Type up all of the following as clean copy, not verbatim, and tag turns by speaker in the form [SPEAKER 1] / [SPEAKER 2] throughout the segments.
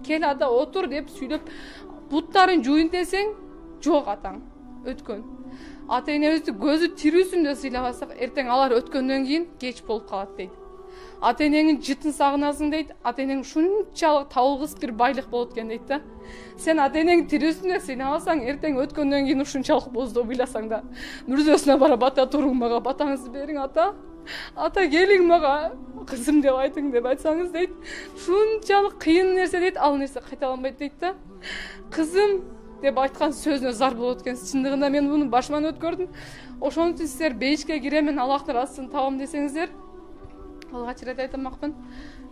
[SPEAKER 1] кел ата отур деп сүйлөп буттарын жуйын десең жок атаң өткөн. Ата энебизди көзү тирүүсүндө сыйлабасак эртең алар өткөндөн кийин кеч болуп калат дейт. Ата энеңин жытын сагынасың дейт. Ата энең шунчалык табылгыс бир байлык болот экен дейт да. Сен ата энең тирүүсүндө сыйлабасаң эртең өткөндөн кийин ушунчалык боздоо ыйласаң да мүрзөсүнө барып ата туруң мага батаңызды бериң ата. Ата келиң мага кызым деп айтың деп айтсаңыз дейт. Шунчалык кыйын нерсе дейт. Ал нерсе кайталанбайт дейт да. Кызым деп айткан сөзүнө зар болот экен. Чындыгында мен муну башыман өткөрдүм. Ошон үчүн сиздер бейишке киремен Аллахтын ыраазысын табам десеңиздер, алгач рет айтамакмын.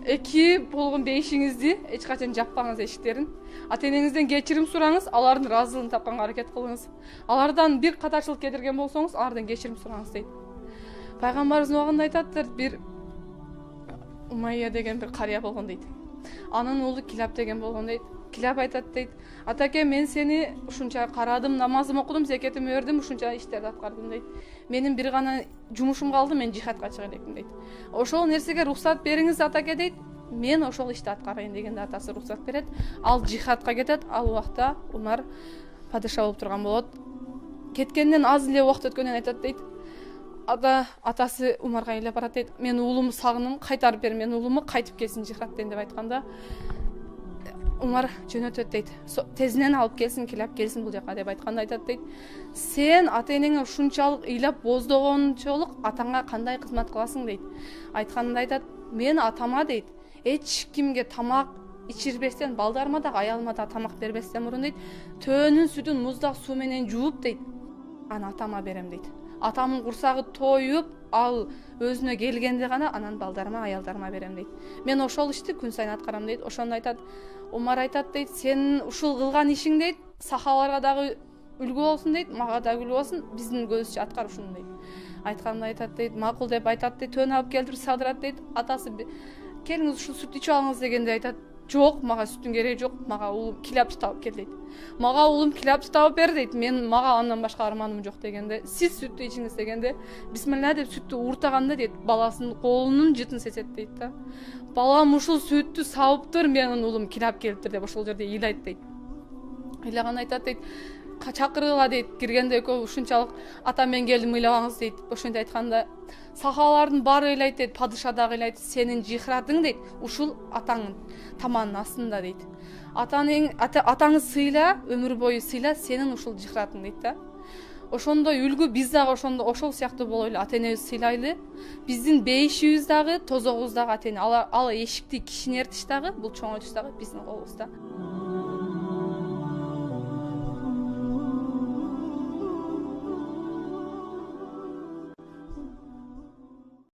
[SPEAKER 1] Эки болгон бейишиңизди эч качан жаппаңыз эшиктерин. Ата энеңизден кечирим сураңыз, алардын ыраазылыгын тапканга аракет кылыңыз. Алардан бир катачылык кетирген болсоңуз, алардан кечирим сураңыз дейт. Пайгамбарыбыздын убагында айтаттыр, бир Умайя деген бир карыя болгон дейт. Анын уулу Килап деген болгон дейт. Килап айтат дейт. Атаке, мен сени ушунча карадым, намазым окудум, зекетимди бердим, ушунча иштерди аткардым дейт. Менин бир гана жумушум калды, мен жихадка чыга элекмин дейт. Ошол нерсеге рухсат бериңиз атаке дейт. Мен ошол ишти аткарайын дегенде атасы рухсат берет. Ал жихадка кетет. Ал убакта Умар падыша болуп турган болот. Кеткенден аз эле убакыт өткөндөн айтат дейт. Атасы Умарга ыйлап барат дейт. Мен уулумду сагындым, кайтарып бер, мен уулуму кайтып келсин жихадтен деп айтканда, Умар жөнөтөт дейт. Тезинен алып келсин, Килап келсин бул жака деп айтканда айтат дейт. Сен ата энеңе ушунчалык ыйлап боздогончолук атаңа кандай кызмат кыласың дейт. Айтканда айтат, мен атама дейт, эч кимге тамак ичирбестен, балдарыма да, аялыма да тамак бербестен мурун дейт, төөнүн сүтүн муздак суу менен жууп дейт, аны атама берем дейт. Атамдын курсагы тоюп, ал өзүнө келгенде гана анан балдарыма, аялдарыма берем дейт. Мен ошол ишти күн сайын аткарам дейт. Ошондо айтат, Умар айтат дейт, сен ушул кылган ишиң дейт, сахабаларга дагы үлгү болсун дейт, мага да үлгү болсун, биздин көзүбүзчө аткар ушуну дейт. Айтканда айтат дейт, макул деп айтат дейт, төөнү алып келтирип садырат дейт. Атасы, келиңиз ушул сүттү ичип алыңыз дегенде айтат, жок, мага сүттүн кереги жок, мага уулум Килапчы табып кел дейт. Мага уулум Килапчы табып бер дейт. Мен мага андан башка арманым жок дегенде, сиз сүттү ичиңиз дегенде, бисмилла деп сүттү ууртаганда дейт, баласынын колунун жытын сесет дейт да. Балам ушул сүттү сабыптыр, менин уулум Килап келиптир деп ошол жерде ыйлайт дейт. Ыйлаган айтат дейт, чакыргыла дейт, киргенде экөө ушунчалык ата мен келдим ыйлабаңыз дейт. Ошентип айтканда сахабалардын баары ыйлайт дейт, падыша дагы ыйлайт, сенин жихрадың дейт, ушул атаңдын таманын астында дейт. Атаңы сыйла, өмүр бою сыйла, сенин ушул жихрадың дейт да. Ошондой үлгү биз дагы ошол сыяктуу болойлу, ата энебизди сыйлайлы. Биздин бейишибиз дагы, тозогубуз дагы ата эне. Ал эшикти кишинин эртиш дагы, бул чоңойтуш дагы биздин колубузда.